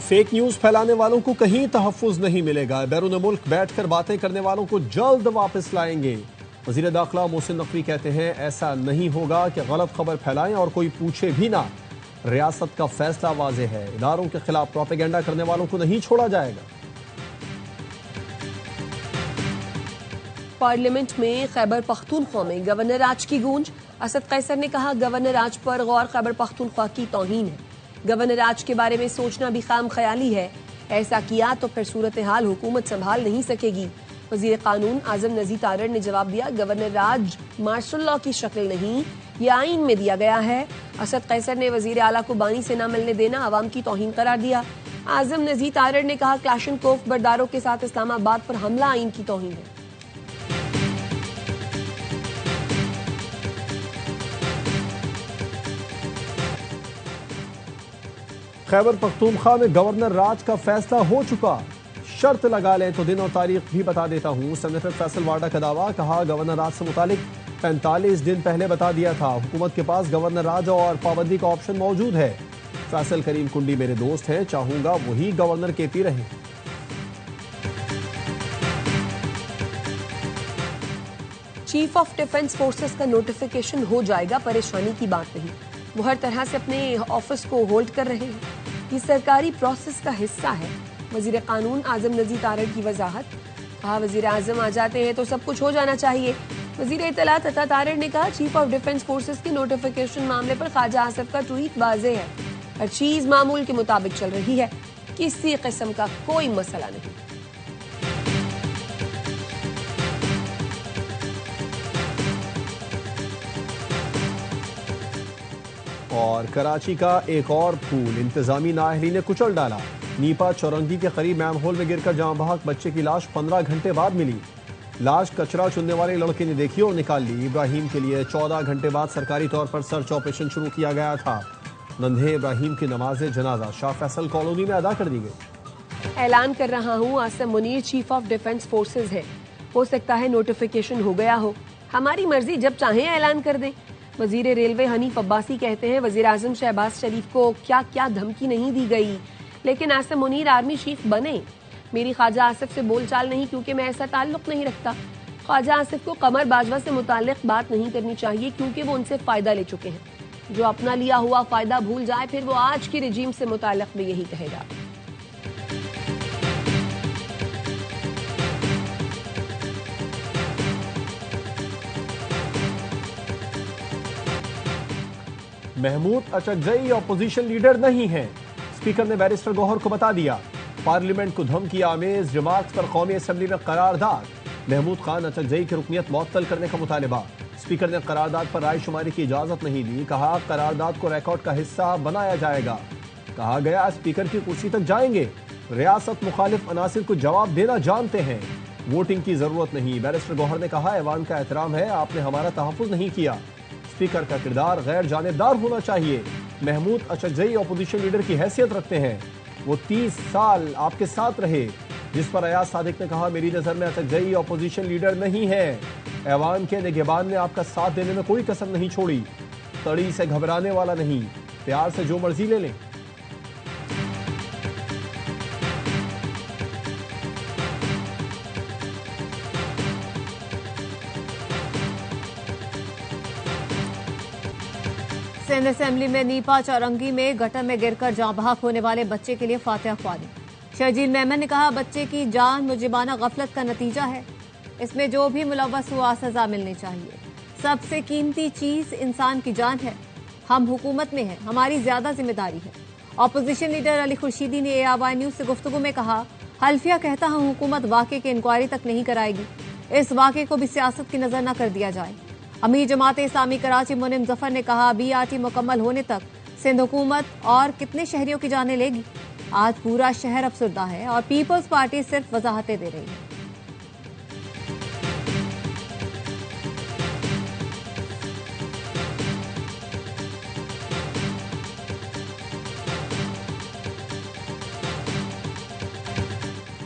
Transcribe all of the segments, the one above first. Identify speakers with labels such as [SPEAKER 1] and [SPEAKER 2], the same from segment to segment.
[SPEAKER 1] Fake news फैलाने वालों को कहीं तहफ्फुज नहीं मिलेगा। बैरून मुल्क बैठकर बातें करने वालों को जल्द वापस लाएंगे। वजीर दाखिला मोहसिन नकवी कहते हैं ऐसा नहीं होगा कि गलत खबर फैलाएं और कोई पूछे भी ना। रियासत का फैसला वाज़ेह है, इदारों के खिलाफ प्रोपेगेंडा करने वालों को नहीं छोड़ा जाएगा।
[SPEAKER 2] पार्लियामेंट में खैबर पख्तूनख्वा में गवर्नर राज की गूंज। असद कैसर ने कहा गवर्नर राज पर गौर खैबर पख्तूनख्वा की तौहीन है। गवर्नर राज के बारे में सोचना भी खाम ख्याली है। ऐसा किया तो फिर सूरत हाल हुकूमत संभाल नहीं सकेगी। वजीर कानून आजम नजीर तारड़ ने जवाब दिया गवर्नर राज मार्शल लॉ की शक्ल नहीं, ये आइन में दिया गया है। असद कैसर ने वजीर आला को बानी से न मिलने देना आवाम की तौहीन करार दिया। आजम नजीर तारड़ ने कहा क्लाशनकोफ बरदारों के साथ इस्लामाबाद पर हमला आइन की तौहीन है।
[SPEAKER 1] खैबर पख्तूनख्वा में गवर्नर राज का फैसला हो चुका, शर्त लगा लें तो दिन और तारीख भी बता देता हूं। सेनेटर फैसल वाडा का दावा, कहा गवर्नर राज से मुतालिक 45 दिन पहले बता दिया था। हुकूमत के पास गवर्नर राज और पाबंदी का ऑप्शन मौजूद है। फैसल करीम कुंडी मेरे दोस्त हैं, चाहूंगा वही गवर्नर केपी रहे।
[SPEAKER 2] चीफ ऑफ डिफेंस फोर्सेस का नोटिफिकेशन हो जाएगा, परेशानी की बात नहीं। वो हर तरह से अपने ऑफिस को होल्ड कर रहे हैं, ये सरकारी प्रोसेस का हिस्सा है। वजीर कानून आजम नजीर तारड़ की वजाहत, कहा वजीर आजम आ जाते हैं तो सब कुछ हो जाना चाहिए। वजीर इत्तलात अता तारड़ ने कहा चीफ ऑफ डिफेंस फोर्सेस की नोटिफिकेशन मामले पर ख्वाजा आसिफ का ट्वीट वाज़ेह है, हर चीज मामूल के मुताबिक चल रही है, किसी किस्म का कोई मसला नहीं।
[SPEAKER 1] और कराची का एक और फूल इंतजामी नाअहली ने कुचल डाला। नीपा चौरंगी के करीब मैमहोल में गिरकर जाँ बहक बच्चे की लाश 15 घंटे बाद मिली। लाश कचरा चुनने वाले लड़के ने देखी और निकाल ली। इब्राहिम के लिए 14 घंटे बाद सरकारी तौर पर सर्च ऑपरेशन शुरू किया गया था। नन्हे इब्राहिम की नमाज जनाजा शाह फैसल कॉलोनी में अदा कर दी गई।
[SPEAKER 2] ऐलान कर रहा हूँ Asim Munir chief of defence forces है, हो सकता है नोटिफिकेशन हो गया हो, हमारी मर्जी, जब चाहें ऐलान कर दें। वजीर रेलवे हनीफ अब्बासी कहते हैं वजीर आजम शहबाज शरीफ को क्या क्या धमकी नहीं दी गई, लेकिन आसिम मुनीर आर्मी चीफ बने। मेरी ख्वाजा आसिफ से बोलचाल नहीं, क्योंकि मैं ऐसा ताल्लुक नहीं रखता। ख्वाजा आसिफ को कमर बाजवा से मुताल्लिक बात नहीं करनी चाहिए, क्योंकि वो उनसे फायदा ले चुके हैं। जो अपना लिया हुआ फायदा भूल जाए फिर वो आज की रिजीम से मुताल्लिक भी यही कहेगा।
[SPEAKER 1] महमूद अचकजई अपोजिशन लीडर नहीं है, स्पीकर ने बैरिस्टर गौहर को बता दिया। पार्लियामेंट को धमकी आमेज रिमार्क्स पर कौमी असम्बली में करारदाद। महमूद खान अचकजई की रुकनियत मुअत्तल करने का मुतालिबा। स्पीकर ने करारदाद पर राय शुमारी की इजाजत नहीं दी, कहा करारदाद को रिकॉर्ड का हिस्सा बनाया जाएगा। कहा गया स्पीकर की कुर्सी तक जाएंगे। रियासत मुखालिफ अनासिर को जवाब देना जानते हैं, वोटिंग की जरूरत नहीं। बैरिस्टर गौहर ने कहा ऐवान का एहतराम है, आपने हमारा तहफ़्फ़ुज़ नहीं किया। स्पीकर का किरदार गैर जानिबदार होना चाहिए। महमूद अचकजई अपोजिशन लीडर की हैसियत रखते हैं, वो 30 साल आपके साथ रहे। जिस पर अयाज सादिक ने कहा मेरी नज़र में अचकजई अपोजिशन लीडर नहीं है। ऐवान के निगहबान ने आपका साथ देने में कोई कसर नहीं छोड़ी। तड़ी से घबराने वाला नहीं, प्यार से जो मर्जी ले लें।
[SPEAKER 3] सिंध असेंबली में नीपा चौरंगी में गटर में गिरकर जाँ बहक होने वाले बच्चे के लिए फातिहा ख्वानी। शर्जील मेमन ने कहा बच्चे की जान मुजिबाना गफलत का नतीजा है, इसमें जो भी मुलव्वस हुआ सजा मिलनी चाहिए। सबसे कीमती चीज इंसान की जान है। हम हुकूमत में हैं, हमारी ज्यादा जिम्मेदारी है। अपोजिशन लीडर अली खुर्शीदी ने ARY न्यूज से गुफ्तगू में कहा हल्फिया कहता हूं हुकूमत वाक़े की इंक्वायरी तक नहीं कराएगी, इस वाक़े को भी सियासत की नजर न कर दिया जाए। अमीर जमात इस्लामी कराची मुनिम जफर ने कहा BRT मुकम्मल होने तक सिंध हुकूमत और कितने शहरियों की जानें लेगी। आज पूरा शहर अफसरदा है और पीपल्स पार्टी सिर्फ वजाहतें दे रही है।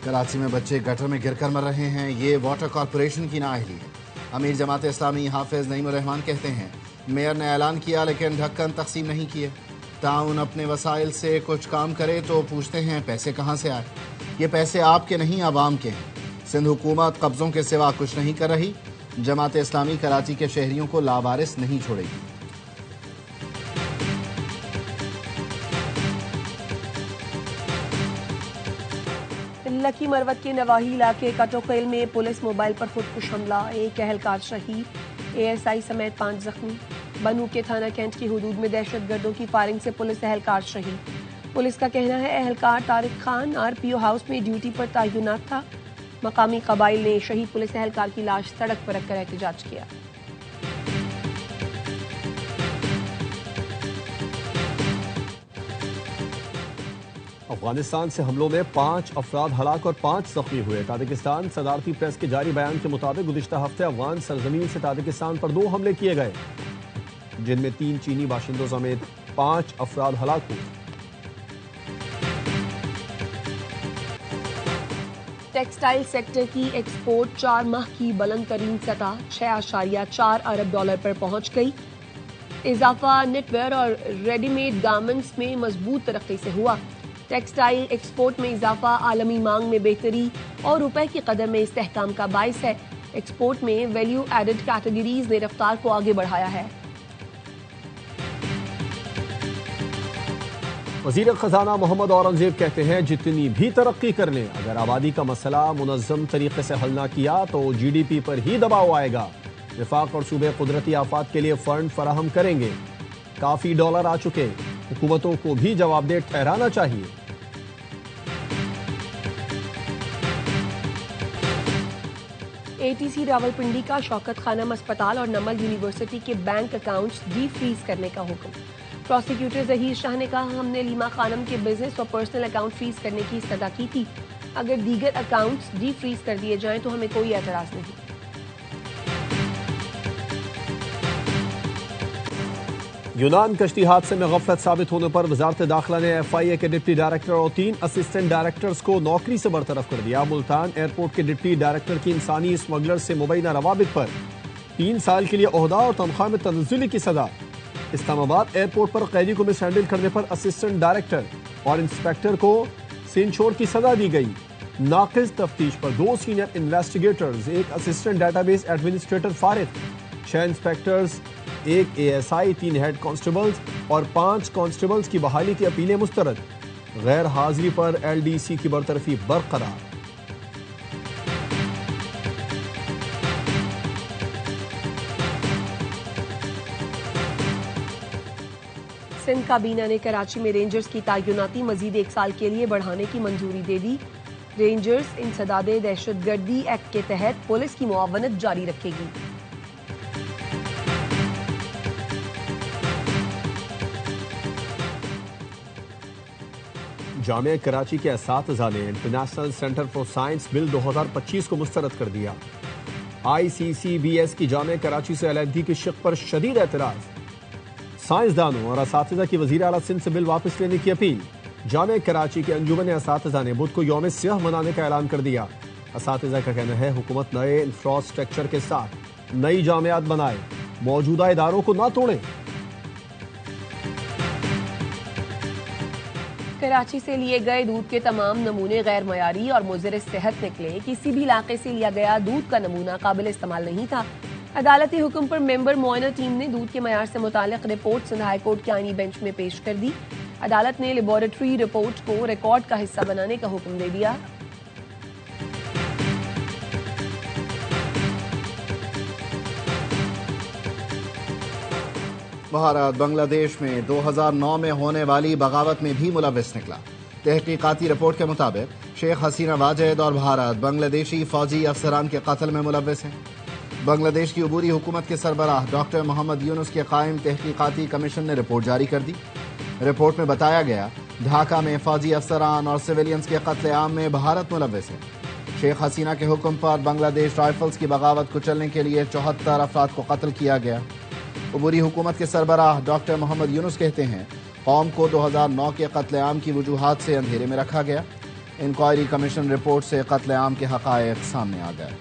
[SPEAKER 4] कराची में बच्चे गटर में गिरकर मर रहे हैं, ये वाटर कॉरपोरेशन की नाअहली है। अमीर जमात इस्लामी हाफिज नईमुर रहमान कहते हैं मेयर ने ऐलान किया लेकिन ढक्कन तकसीम नहीं किए। ताउन अपने वसाइल से कुछ काम करे तो पूछते हैं पैसे कहाँ से आए। ये पैसे आपके नहीं आवाम के हैं। सिंध हुकूमत कब्जों के सिवा कुछ नहीं कर रही। जमात इस्लामी कराची के शहरियों को लावारिस नहीं छोड़ेगी।
[SPEAKER 2] लकी मरवत के नवाही इलाके कटोकेल में पुलिस मोबाइल पर खुदकुश हमला, एक अहलकार शहीद, ASI समेत 5 जख्मी। बनू के थाना कैंट की हुदूद में दहशतगर्दों की फायरिंग से पुलिस एहलकार शहीद। पुलिस का कहना है एहलकार तारिक खान RPO हाउस में ड्यूटी पर तैनात था। मकामी कबाइल ने शहीद पुलिस एहलकार की लाश सड़क पर रखकर एहतजाज किया।
[SPEAKER 1] अफगानिस्तान से हमलों में 5 अफराद हलाक और 5 जख्मी हुए। ताजिकिस्तान सदारती प्रेस के जारी बयान के मुताबिक गुज़िश्ता हफ्ते अफगान सरजमीन से ताजिकिस्तान पर 2 हमले किए गए, जिनमें 3 चीनी बाशिंदों समेत 5 अफराद हलाक हुए।
[SPEAKER 2] टेक्सटाइल सेक्टर की एक्सपोर्ट 4 माह की बुलंद तरीन सतह $6.4 अरब पर पहुंच गई। इजाफा नेटवेयर और रेडीमेड गारमेंट्स में मजबूत तरक्की से हुआ। टेक्सटाइल एक्सपोर्ट में इजाफा आलमी मांग में बेहतरी और रुपए की कदर में इस्तेहकाम का बाइस है। एक्सपोर्ट में वैल्यू एडेड कैटेगरीज ने रफ्तार को आगे बढ़ाया है।
[SPEAKER 1] वज़ीर ख़ज़ाना मोहम्मद औरंगज़ेब कहते हैं जितनी भी तरक्की कर लें, अगर आबादी का मसला मुनज़्ज़म तरीके से हल ना किया तो GDP पर ही दबाव आएगा। विफाक और सूबे कुदरती आफात के लिए फंड फराहम करेंगे। काफ़ी डॉलर आ चुके, हुकूमतों को भी जवाबदेह ठहराना चाहिए।
[SPEAKER 2] ATC रावलपिंडी का शौकत खानम अस्पताल और नमल यूनिवर्सिटी के बैंक अकाउंट्स डीफ्रीज करने का हुक्म। प्रोसिक्यूटर जहीर शाह ने कहा हमने लीमा खानम के बिजनेस और पर्सनल अकाउंट फ्रीज करने की इस्तदा की थी। अगर दीगर अकाउंट्स डीफ्रीज कर दिए जाएं तो हमें कोई एतराज नहीं।
[SPEAKER 1] यूनान कश्ती हादसे में गफलत साबित होने पर वजारत दाखिला ने FIA के डिप्टी डायरेक्टर और 3 असिस्टेंट डायरेक्टर्स को नौकरी से बरतरफ कर दिया। मुल्तान एयरपोर्ट के डिप्टी डायरेक्टर की इंसानी स्मगलर से मुबैना रवाबित पर 3 साल के लिए ओहदा और तनख्वाह में तनज़्ज़ुली की सजा। इस्लामाबाद एयरपोर्ट पर कैदी को मिसहैंडल करने पर असिस्टेंट डायरेक्टर और इंस्पेक्टर को सीन छोड़ की सजा दी गई। नाक़िस तफ्तीश पर 2 senior investigators, 1 assistant database administrator फारिग, 6 इंस्पेक्टर्स, 1 ASI, 3 हेड कांस्टेबल्स और 5 कांस्टेबल्स की बहाली की अपीलें मुस्तरद। गैर हाजिरी पर LDC की बरतरफी बरकरार।
[SPEAKER 2] सिंध काबीना ने कराची में रेंजर्स की तैनाती मजीद 1 साल के लिए बढ़ाने की मंजूरी दे दी। रेंजर्स इंसदादे दहशतगर्दी एक्ट के तहत पुलिस की मुआवनत जारी रखेगी।
[SPEAKER 1] जामिया कराची के असातिज़ा ने international centre for science bill 2025 को मुस्तरद कर दिया। ICCBS की जामिया कराची से अलहदगी की शिक पर शदीद एतराज। साइंसदानों और असातिज़ा की वज़ीर आला सिंध से बिल वापस लेने की अपील। जामिया कराची के अंजुमन असातिज़ा ने बुध को यौम सियाह मनाने का ऐलान कर दिया। असातिज़ा का कहना है हुकूमत नए इंफ्रास्ट्रक्चर के साथ नई जामियात बनाए, मौजूदा इदारों को ना तोड़े।
[SPEAKER 2] कराची से लिए गए दूध के तमाम नमूने गैर मयारी और मुज़र सेहत निकले। किसी भी इलाके से लिया गया दूध का नमूना काबिल इस्तेमाल नहीं था। अदालती हुक्म पर मेंबर मुआयना टीम ने दूध के मयार से मुतालिक रिपोर्ट सिंध हाई कोर्ट के आईनी बेंच में पेश कर दी। अदालत ने लेबोरेटरी रिपोर्ट को रिकॉर्ड का हिस्सा बनाने का हुक्म दे दिया।
[SPEAKER 4] भारत बांग्लादेश में 2009 में होने वाली बगावत में भी मुलविस निकला। तहकीकाती रिपोर्ट के मुताबिक शेख हसीना वाजिद और भारत बांग्लादेशी फौजी अफसरान के कत्ल में मुलविस हैं। बांग्लादेश की अबूरी हुकूमत के सरबराह डॉक्टर मोहम्मद यूनुस के कायम तहकीकाती कमीशन ने रिपोर्ट जारी कर दी। रिपोर्ट में बताया गया ढाका में फौजी अफसरान और सिविलियंस के कत्ले आम में भारत मुलविस है। शेख हसीना के हुक्म पर बांग्लादेश राइफल्स की बगावत कुचलने के लिए 74 अफराद को कत्ल किया गया। अबूरी हुकूमत के सरबराह डॉक्टर मोहम्मद यूनुस कहते हैं कौम को 2009 के कत्लेआम की वजूहात से अंधेरे में रखा गया। इंक्वायरी कमीशन रिपोर्ट से कत्लेआम के हकायक सामने आ गए।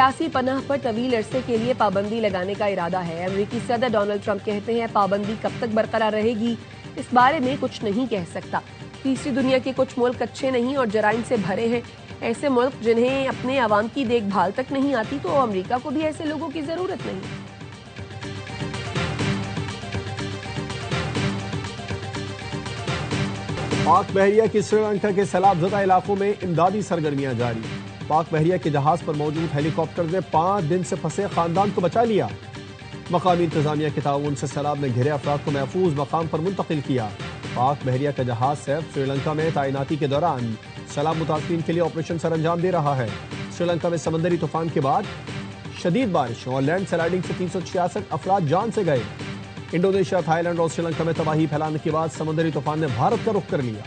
[SPEAKER 2] सियासी पनाह पर तवील अरसे के लिए पाबंदी लगाने का इरादा है। अमेरिकी सदर डोनाल्ड ट्रंप कहते हैं पाबंदी कब तक बरकरार रहेगी इस बारे में कुछ नहीं कह सकता। तीसरी दुनिया के कुछ मुल्क अच्छे नहीं और जराइम से भरे हैं। ऐसे मुल्क जिन्हें अपने अवाम की देखभाल तक नहीं आती, तो अमेरिका को भी ऐसे लोगों की जरूरत नहीं।
[SPEAKER 1] पाक बहरिया की श्रीलंका के सैलाबज़दा इलाकों में इमदादी सरगर्मियां जारी। पाक बहरिया के जहाज पर मौजूद हेलीकॉप्टर ने 5 दिन से फंसे खानदान को बचा लिया। मकामी इंतजामिया के ताउन से सैलाब ने घिरे अफराद को महफूज मकाम पर मुंतकिल किया। पाक बहरिया का जहाज सैफ श्रीलंका में तैनाती के दौरान सैलाब मुतासरीन के लिए ऑपरेशन सर अंजाम दे रहा है। श्रीलंका में समंदरी तूफान के बाद शदीद बारिशों और लैंड स्लाइडिंग से 366 अफराद जान से गए। इंडोनेशिया, थाईलैंड और श्रीलंका में तबाही फैलाने के बाद समंदरी तूफान ने भारत का रुख कर लिया।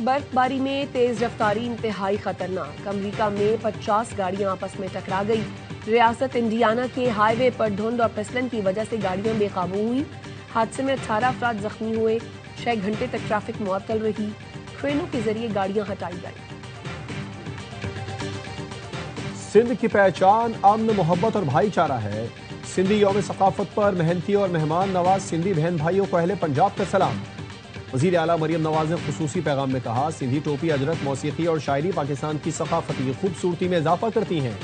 [SPEAKER 2] बर्फबारी में तेज रफ्तारी इंतहाई खतरनाक। अमेरिका में 50 गाड़ियां आपस में टकरा गई। रियासत इंडियाना के हाईवे पर धुंध और फिसलन की वजह से गाड़ियां बेकाबू हुई। हादसे में 18 अफराद जख्मी हुए। 6 घंटे तक ट्रैफिक मुअत्तल रही। ट्रेनों के जरिए गाड़ियां हटाई गई।
[SPEAKER 1] सिंध की पहचान अमन, मोहब्बत और भाईचारा है। सिंधी यौम सकाफत पर मेहनती और मेहमान नवाज सिंधी बहन भाइयों को अहले पंजाब का सलाम। वज़ीर आला मरियम नवाज ने खुसूसी पैगाम में कहा, सिंधी टोपी, अजरक, मौसीकी और शायरी पाकिस्तान की सकाफती खूबसूरती में इजाफा करती हैं।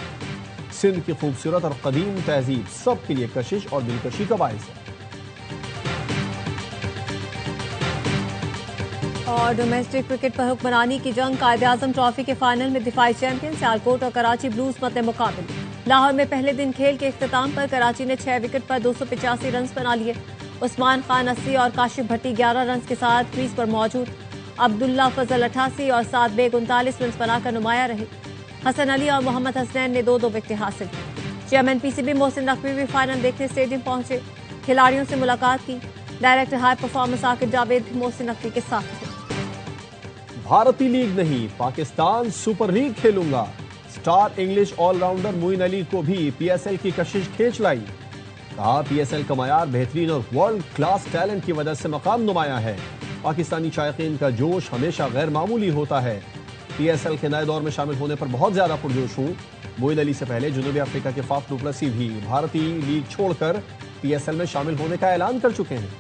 [SPEAKER 1] सिंध की खूबसूरत और कदीम तहजीब सब के लिए कशिश और दिलकशी का बायस है।
[SPEAKER 3] और डोमेस्टिक क्रिकेट पर हुक्मरानी की जंग, कायद-ए-आज़म ट्रॉफी के फाइनल में दिफाई चैंपियन सियालकोट और कराची ब्लूज मद्दे मुकाबिल। लाहौर में पहले दिन खेल के इख्तिताम पर कराची ने 6 विकेट पर 285 रन बना लिए। उस्मान खान 80 और काशिफ भट्टी 11 रन के साथ क्रीज पर मौजूद। अब्दुल्ला फजल 88 और साद बेग 39 रन बनाकर नुमाया रहे। हसन अली और मोहम्मद हसनैन ने 2-2 विकेटें हासिल की। चेयरमैन पीसीबी मोहसिन नकवी भी फाइनल देखने स्टेडियम पहुंचे। खिलाड़ियों से मुलाकात की। Director high performance Aaqib Javed भी मोहसिन नकवी के साथ थे।
[SPEAKER 1] भारतीय लीग नहीं, पाकिस्तान सुपर लीग खेलूंगा। Star English allrounder Moeen Ali को भी पीएसएल की कशिश खींच लाई। कहा, पीएसएल का मयार बेहतरीन और वर्ल्ड क्लास टैलेंट की वजह से मकाम नुमाया है। पाकिस्तानी शायकीन का जोश हमेशा गैर मामूली होता है। पीएसएल के नए दौर में शामिल होने पर बहुत ज्यादा पुरजोश हूँ। मोइन अली से पहले जनूबी अफ्रीका के फाफ डुप्लेसी भी भारतीय लीग छोड़कर पीएसएल में शामिल होने का ऐलान कर चुके हैं।